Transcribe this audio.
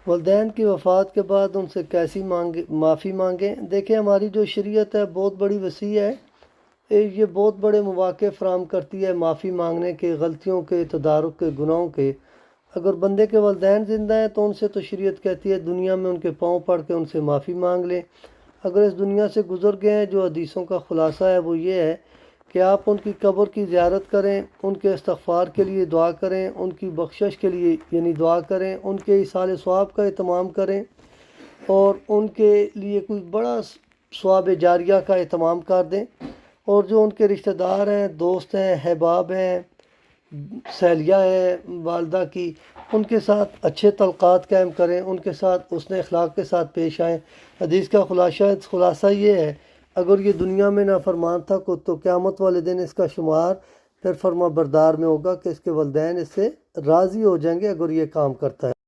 والدین کی وفات کے بعد ان سے کیسی معافی مانگیں؟ دیکھیں ہماری جو شریعت ہے بہت بڑی وسیع ہے، یہ بہت بڑے مواقع فراہم کرتی ہے معافی مانگنے کے، غلطیوں کے، تدارک کے، گناہوں کے۔ اگر بندے کے والدین زندہ ہیں تو ان سے تو شریعت کہتی ہے دنیا میں ان کے پاؤں پڑ کے ان سے معافی مانگ لیں۔ اگر اس دنیا سے گزر گئے ہیں، جو حدیثوں کا خلاصہ ہے وہ یہ ہے کہ آپ ان کی قبر کی زیارت کریں، ان کے استغفار کے لیے دعا کریں، ان کی بخشش کے لیے یعنی دعا کریں، ان کے ایصال ثواب کا اہتمام کریں اور ان کے لیے کوئی بڑا ثواب جاریہ کا اہتمام کر دیں، اور جو ان کے رشتہ دار ہیں، دوست ہیں، احباب ہیں، سہیلیاں ہیں والدہ کی، ان کے ساتھ اچھے تعلقات قائم کریں، ان کے ساتھ حسن اخلاق کے ساتھ پیش آئیں۔ حدیث کا خلاصہ یہ ہے، اگر یہ دنیا میں نافرمان تھا تو قیامت والے دن اس کا شمار پھر فرما بردار میں ہوگا کہ اس کے والدین اس سے راضی ہو جائیں گے اگر یہ کام کرتا ہے۔